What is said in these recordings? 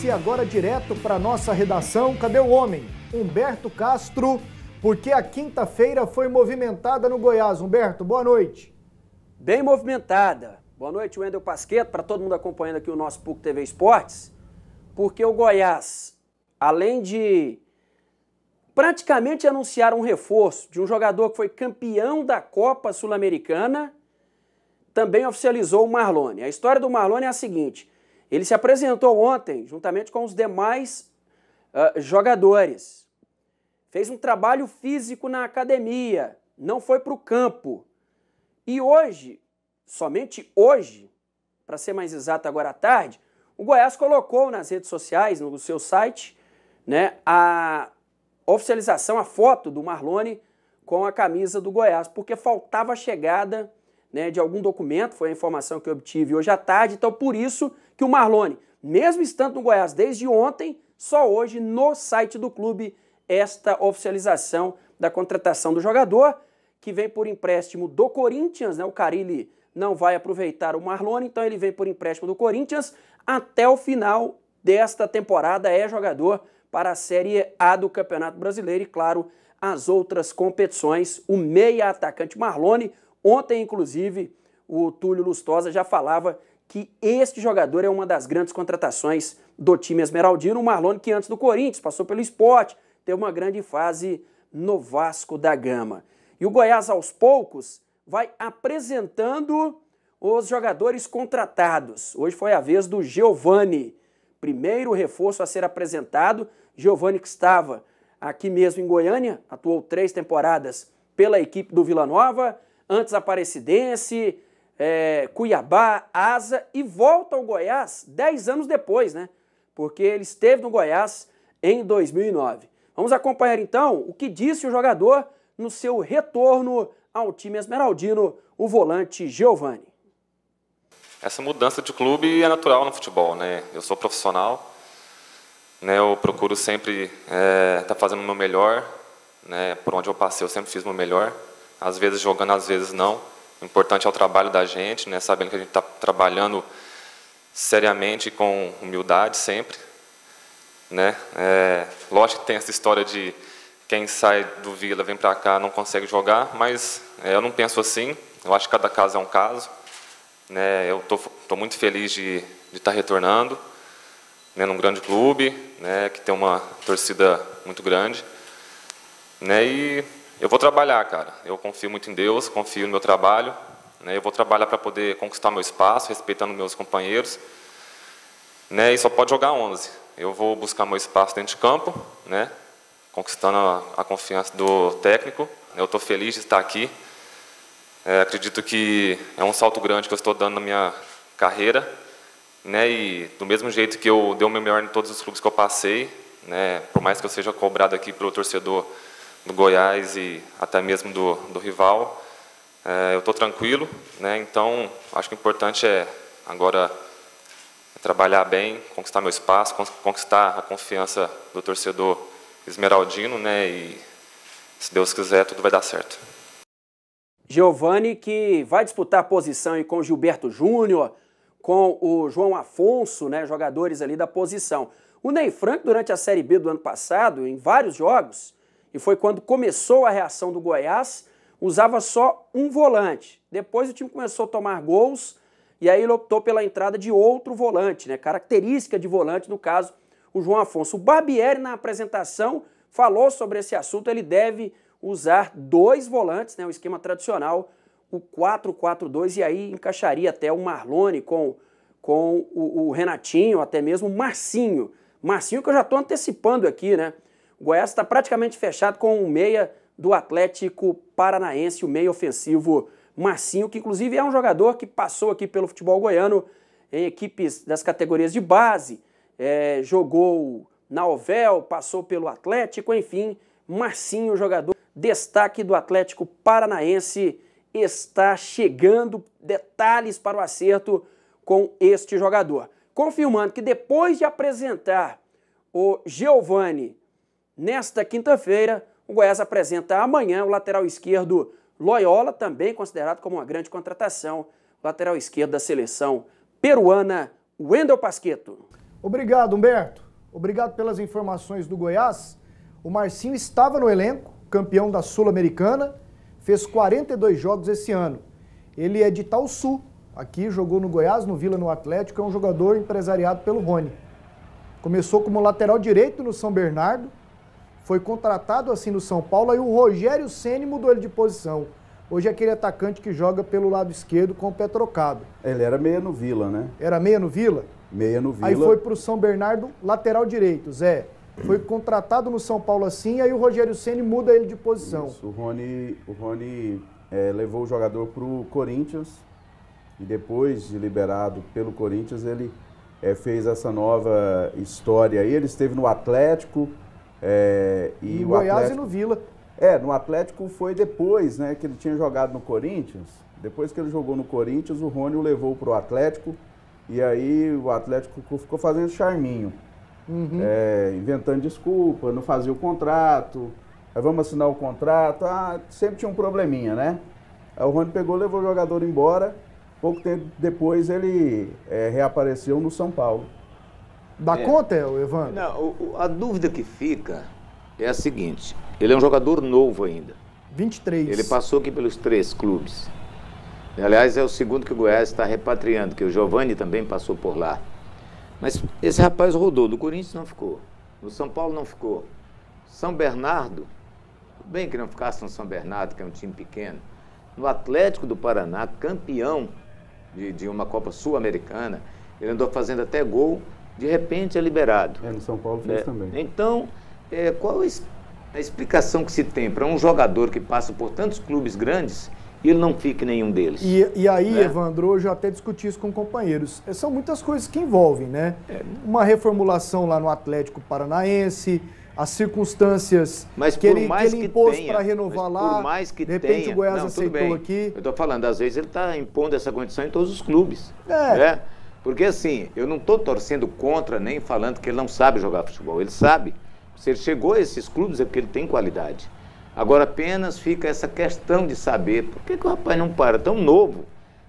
E agora direto para nossa redação, cadê o homem? Humberto Castro, porque a quinta-feira foi movimentada no Goiás. Humberto, boa noite. Bem movimentada. Boa noite, Wendel Pasquetto, para todo mundo acompanhando aqui o nosso PUC TV Esportes, porque o Goiás, além de praticamente anunciar um reforço de um jogador que foi campeão da Copa Sul-Americana, também oficializou o Marlone. A história do Marlone é a seguinte: ele se apresentou ontem, juntamente com os demais jogadores. Fez um trabalho físico na academia, não foi para o campo. E hoje, somente hoje, para ser mais exato agora à tarde, o Goiás colocou nas redes sociais, no seu site, né, a oficialização, a foto do Marlone com a camisa do Goiás, porque faltava a chegada, né, de algum documento, foi a informação que eu obtive hoje à tarde, então por isso que o Marlone, mesmo estando no Goiás desde ontem, só hoje no site do clube esta oficialização da contratação do jogador, que vem por empréstimo do Corinthians, né? O Carille não vai aproveitar o Marlone, então ele vem por empréstimo do Corinthians até o final desta temporada, é jogador para a Série A do Campeonato Brasileiro e, claro, as outras competições. O meia atacante Marlone, ontem, inclusive, o Túlio Lustosa já falava que este jogador é uma das grandes contratações do time esmeraldino. O Marlone, que antes do Corinthians passou pelo Sport, teve uma grande fase no Vasco da Gama. E o Goiás, aos poucos, vai apresentando os jogadores contratados. Hoje foi a vez do Giovani, primeiro reforço a ser apresentado. Giovani, que estava aqui mesmo em Goiânia, atuou 3 temporadas pela equipe do Vila Nova, antes Aparecidense, Cuiabá, Asa, e volta ao Goiás 10 anos depois, né? Porque ele esteve no Goiás em 2009. Vamos acompanhar então o que disse o jogador no seu retorno ao time esmeraldino, o volante Giovani. Essa mudança de clube é natural no futebol, né? Eu sou profissional, né? Eu procuro sempre estar fazendo o meu melhor, né? Por onde eu passei eu sempre fiz o meu melhor, às vezes jogando, às vezes não. O importante é o trabalho da gente, né? Sabendo que a gente está trabalhando seriamente e com humildade sempre, né? Lógico que tem essa história de quem sai do Vila, vem para cá, não consegue jogar, mas eu não penso assim. Eu acho que cada caso é um caso, né? Eu tô muito feliz de estar retornando, né, num grande clube, né, que tem uma torcida muito grande, né? E eu vou trabalhar, cara. Eu confio muito em Deus, confio no meu trabalho, né? Eu vou trabalhar para poder conquistar meu espaço, respeitando meus companheiros, né? E só pode jogar 11. Eu vou buscar meu espaço dentro de campo, né? Conquistando a confiança do técnico. Eu estou feliz de estar aqui. Acredito que é um salto grande que eu estou dando na minha carreira, né? E do mesmo jeito que eu dei o meu melhor em todos os clubes que eu passei, né? Por mais que eu seja cobrado aqui pelo torcedor do Goiás e até mesmo do rival, eu estou tranquilo, né? Então acho que o importante é agora trabalhar bem, conquistar meu espaço, conquistar a confiança do torcedor esmeraldino, né? E se Deus quiser, tudo vai dar certo. Giovani, que vai disputar a posição aí com o Gilberto Júnior, com o João Afonso, né? Jogadores ali da posição. O Ney Franco, durante a Série B do ano passado, em vários jogos, e foi quando começou a reação do Goiás, usava só um volante. Depois o time começou a tomar gols, e aí ele optou pela entrada de outro volante, né? Característica de volante, no caso, o João Afonso. O Barbieri, na apresentação, falou sobre esse assunto. Ele deve usar 2 volantes, né, o esquema tradicional, o 4-4-2, e aí encaixaria até o Marlone com o Renatinho, até mesmo o Marcinho. Marcinho, que eu já estou antecipando aqui, né? O Goiás está praticamente fechado com o meia do Atlético Paranaense, o meia ofensivo Marcinho, que inclusive é um jogador que passou aqui pelo futebol goiano em equipes das categorias de base, jogou na Ovel, passou pelo Atlético, enfim, Marcinho, jogador destaque do Atlético Paranaense, está chegando. Detalhes para o acerto com este jogador. Confirmando que depois de apresentar o Giovani nesta quinta-feira, o Goiás apresenta amanhã o lateral esquerdo Loyola, também considerado como uma grande contratação, lateral esquerdo da seleção peruana, Wendel Pasquetto. Obrigado, Humberto. Obrigado pelas informações do Goiás. O Marcinho estava no elenco, campeão da Sul-Americana, fez 42 jogos esse ano. Ele é de Itaúsu, aqui jogou no Goiás, no Vila, no Atlético, é um jogador empresariado pelo Rony. Começou como lateral direito no São Bernardo, foi contratado assim no São Paulo, aí o Rogério Ceni mudou ele de posição. Hoje é aquele atacante que joga pelo lado esquerdo com o pé trocado. Ele era meia no Vila, né? Era meia no Vila? Meia no Vila. Aí foi pro São Bernardo, lateral direito, Zé. Foi contratado no São Paulo assim, aí o Rogério Ceni muda ele de posição. Isso, o Rony levou o jogador pro Corinthians e depois de liberado pelo Corinthians, ele fez essa nova história aí. Ele esteve no Atlético e no o Goiás Atlético, e no Vila. No Atlético foi depois, né, que ele tinha jogado no Corinthians. Depois que ele jogou no Corinthians, o Rony o levou pro Atlético e aí o Atlético ficou fazendo charminho. Inventando desculpa, não fazia o contrato, aí vamos assinar o contrato, sempre tinha um probleminha, né? Aí o Rony pegou, levou o jogador embora, pouco tempo depois ele reapareceu no São Paulo. Dá conta, Evandro? Não, a dúvida que fica é a seguinte, ele é um jogador novo ainda. 23. Ele passou aqui pelos 3 clubes. Aliás, é o segundo que o Goiás está repatriando, que o Giovani também passou por lá. Mas esse rapaz rodou, do Corinthians não ficou, no São Paulo não ficou. São Bernardo, bem que não ficasse no São Bernardo, que é um time pequeno. No Atlético do Paraná, campeão de uma Copa Sul-Americana, ele andou fazendo até gol, de repente é liberado. No São Paulo fez também. Então, qual a explicação que se tem para um jogador que passa por tantos clubes grandes e ele não fica em nenhum deles? E aí, Evandro, hoje eu até discuti isso com companheiros. São muitas coisas que envolvem, né? Uma reformulação lá no Atlético Paranaense, as circunstâncias que ele impôs para renovar lá, por mais que de repente tenha, o Goiás aceitou aqui. Eu estou falando, às vezes ele está impondo essa condição em todos os clubes. Porque assim, eu não estou torcendo contra nem falando que ele não sabe jogar futebol, ele sabe. Se ele chegou a esses clubes é porque ele tem qualidade. Agora apenas fica essa questão de saber por que o rapaz não para tão novo,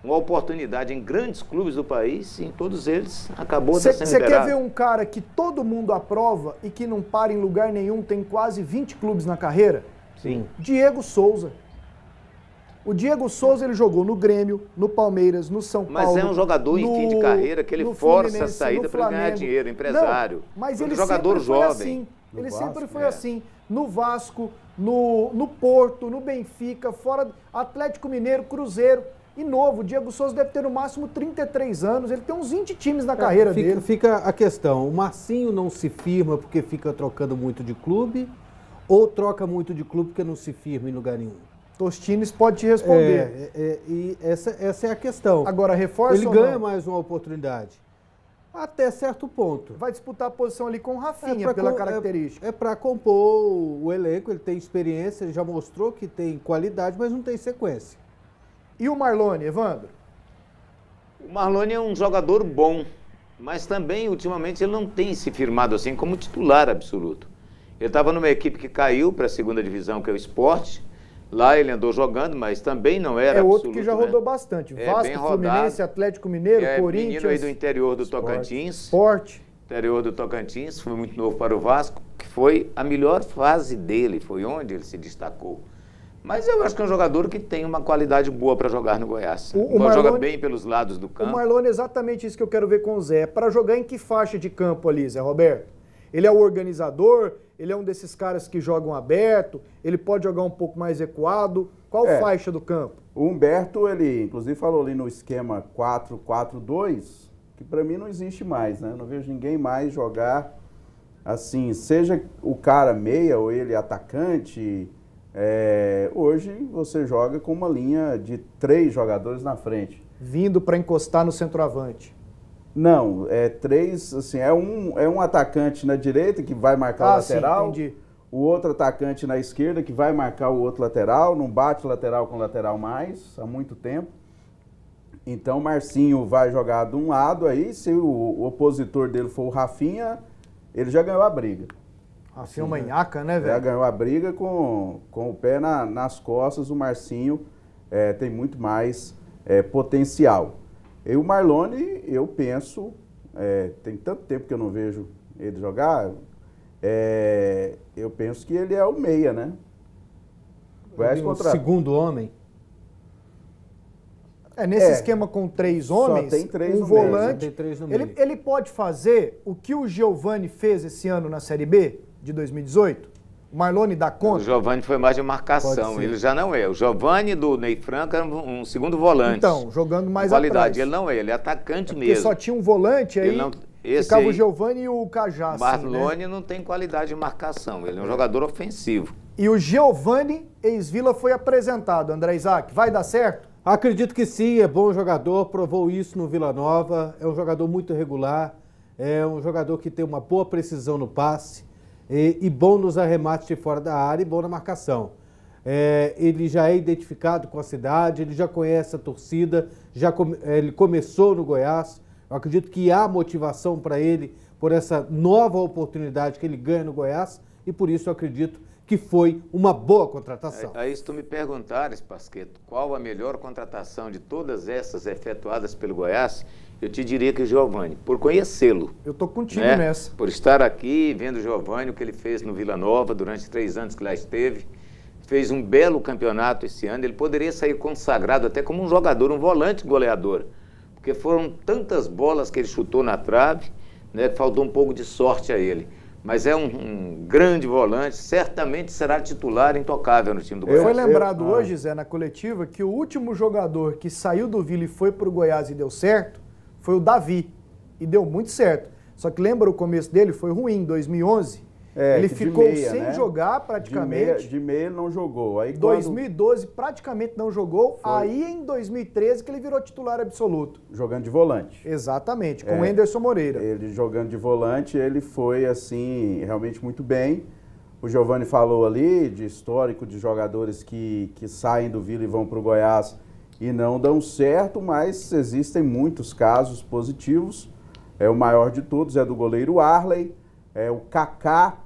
uma oportunidade em grandes clubes do país, e em todos eles acabou sendo liberado. Você quer ver um cara que todo mundo aprova e que não para em lugar nenhum, tem quase 20 clubes na carreira? Sim. Diego Souza. O Diego Souza, ele jogou no Grêmio, no Palmeiras, no São Paulo. Mas é um jogador em fim de carreira que ele força a saída para ganhar dinheiro, empresário. Não, mas ele jogador sempre foi jovem. assim. Ele sempre foi assim. No Vasco, no Porto, no Benfica, fora Atlético Mineiro, Cruzeiro. E novo, o Diego Souza deve ter no máximo 33 anos, ele tem uns 20 times na carreira dele. Fica a questão, o Marcinho não se firma porque fica trocando muito de clube, ou troca muito de clube porque não se firma em lugar nenhum? Tostines pode te responder. E essa é a questão. Agora, reforça ele ou ganha não? mais uma oportunidade. Até certo ponto. Vai disputar a posição ali com o Rafinha, pela característica. É para compor o elenco, ele tem experiência, ele já mostrou que tem qualidade, mas não tem sequência. E o Marlone, Evandro? O Marlone é um jogador bom, mas também, ultimamente, ele não tem se firmado assim como titular absoluto. Ele estava numa equipe que caiu para a segunda divisão, que é o Sport. Lá ele andou jogando, mas também não era absoluto. É outro que já rodou bastante. Vasco, Fluminense, Atlético Mineiro, Corinthians. Menino aí do interior do Tocantins. Sport. Interior do Tocantins, foi muito novo para o Vasco, que foi a melhor fase dele, foi onde ele se destacou. Mas eu acho que é um jogador que tem uma qualidade boa para jogar no Goiás. O Marlone joga bem pelos lados do campo. O Marlone é exatamente isso que eu quero ver com o Zé. Para jogar em que faixa de campo ali, Zé Roberto? Ele é o organizador, ele é um desses caras que jogam aberto, ele pode jogar um pouco mais recuado. Qual faixa do campo? O Humberto, ele inclusive falou ali no esquema 4-4-2, que para mim não existe mais, né? Eu não vejo ninguém mais jogar assim, seja o cara meia ou ele atacante. Hoje você joga com uma linha de 3 jogadores na frente. Vindo para encostar no centroavante. Não, 3, assim, é um atacante na direita que vai marcar o lateral, sim, entendi. O outro atacante na esquerda que vai marcar o outro lateral, não bate lateral com lateral mais, há muito tempo. Então o Marcinho vai jogar de um lado aí, se o opositor dele for o Rafinha, ele já ganhou a briga. Rafinha é uma manhaca, né, velho? Já ganhou a briga com o pé nas costas, o Marcinho tem muito mais potencial. E o Marlone, eu penso, tem tanto tempo que eu não vejo ele jogar, eu penso que ele é o meia, né? O segundo homem. Nesse esquema com 3 homens, só tem 3 um volante, tem 3 no meio. ele pode fazer o que o Giovani fez esse ano na Série B de 2018? O Marlone dá conta? O Giovani foi mais de marcação, ele já não é. O Giovani do Ney Franco era um segundo volante. Então, jogando mais qualidade, atrás. ele não é, ele é atacante Porque mesmo. só tinha um volante, aí ficava o Giovani e o Cajá. O Marlone assim, né? não tem qualidade de marcação, ele é um jogador ofensivo. E o Giovani, ex-Vila, foi apresentado. André Isaac, vai dar certo? Acredito que sim, é bom jogador, provou isso no Vila Nova, é um jogador muito regular, é um jogador que tem uma boa precisão no passe e bom nos arremates de fora da área e bom na marcação. Ele já é identificado com a cidade, ele já conhece a torcida, ele começou no Goiás, eu acredito que há motivação para ele por essa nova oportunidade que ele ganha no Goiás e por isso eu acredito que foi uma boa contratação. Aí se tu me perguntares, Pasqueto, qual a melhor contratação de todas essas efetuadas pelo Goiás, eu te diria que o Giovani, por conhecê-lo. Eu tô contigo né? nessa. Por estar aqui, vendo o Giovani, o que ele fez no Vila Nova durante 3 anos que lá esteve, fez um belo campeonato esse ano, ele poderia sair consagrado até como um jogador, um volante goleador, porque foram tantas bolas que ele chutou na trave, né, que faltou um pouco de sorte a ele. Mas é um grande volante, certamente será titular intocável no time do Goiás. Foi lembrado hoje, Zé, na coletiva, que o último jogador que saiu do Vila e foi pro Goiás e deu certo foi o Davi. E deu muito certo. Só que lembra o começo dele? Foi ruim, em 2011. Ele ficou meia, sem jogar praticamente. De meia ele não jogou. Aí 2012 praticamente não jogou. Aí em 2013 que ele virou titular absoluto. Jogando de volante. Exatamente, com o Anderson Moreira. Ele jogando de volante, ele foi assim, realmente muito bem. O Giovani falou ali de histórico de jogadores que saem do Vila e vão para o Goiás e não dão certo, mas existem muitos casos positivos. O maior de todos é do goleiro Arley, o Kaká,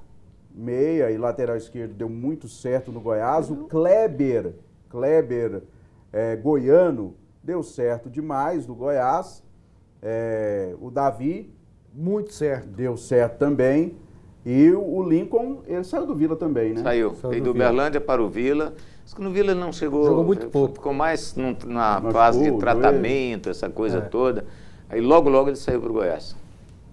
meia e lateral esquerdo, deu muito certo no Goiás. O Kleber, goiano, deu certo demais no Goiás. O Davi, muito certo, deu certo também. E o Lincoln, ele saiu do Vila também, né? Saiu do Uberlândia para o Vila. Acho que no Vila ele não chegou... Jogou muito pouco. Ficou mais na fase de tratamento, essa coisa toda. Aí logo ele saiu para o Goiás.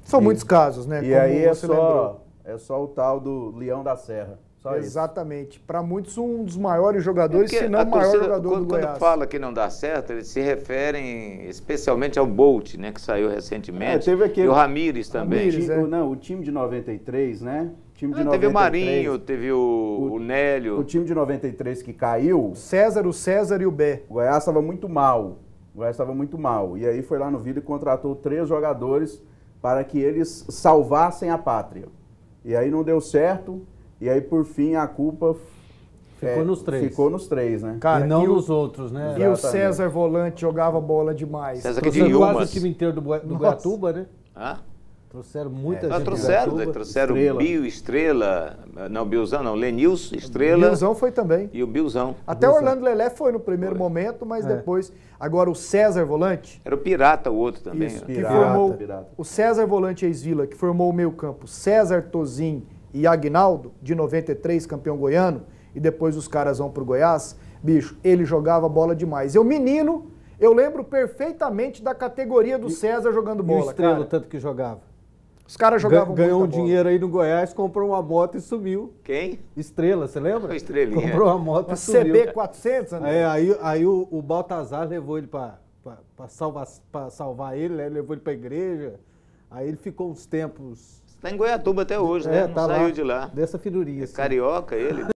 São muitos casos, né? E aí é só o tal do Leão da Serra. Só exatamente. Para muitos, um dos maiores jogadores, se não o maior jogador do Goiás. Quando fala que não dá certo, eles se referem especialmente ao Bolt, né, que saiu recentemente. Teve aquele... E o Ramires também. O time de 93, né? Teve o Marinho, teve o Nélio. O time de 93 que caiu... O César e o Bé. O Goiás estava muito mal. E aí foi lá no Vila e contratou 3 jogadores para que eles salvassem a pátria. E aí não deu certo, e aí por fim a culpa ficou nos 3, né? Cara, e não nos outros, né? E o César volante jogava bola demais. César trouxeram quase o time inteiro do Goiatuba, né? Trouxeram muita gente. Trouxeram o Bio, Estrela, não, Bilzão não, Lenilson, Estrela. O Bilzão foi também. E o Bilzão. Até o Orlando Lelé foi no primeiro momento, mas depois... Agora o César volante... Era o Pirata, o outro também. Isso, que formou o César volante ex-Vila, que formou o meio campo, César, Tozin e Aguinaldo, de 93, campeão goiano, e depois os caras vão pro Goiás. Bicho, ele jogava bola demais. Eu lembro perfeitamente da categoria do César jogando bola, e o Estrela, tanto que jogava. Os caras jogavam ganhou muita bola. Dinheiro aí no Goiás, comprou uma moto e sumiu. Quem? Estrela, você lembra? O Estrelinha. Comprou uma moto e sumiu. CB400, né? Aí o Baltazar levou ele para salvar ele, né? Levou ele para a igreja. Aí ele ficou uns tempos... Está em Goiatuba até hoje, né? Não tá saiu lá, de lá. Dessa figurinha. Carioca ele.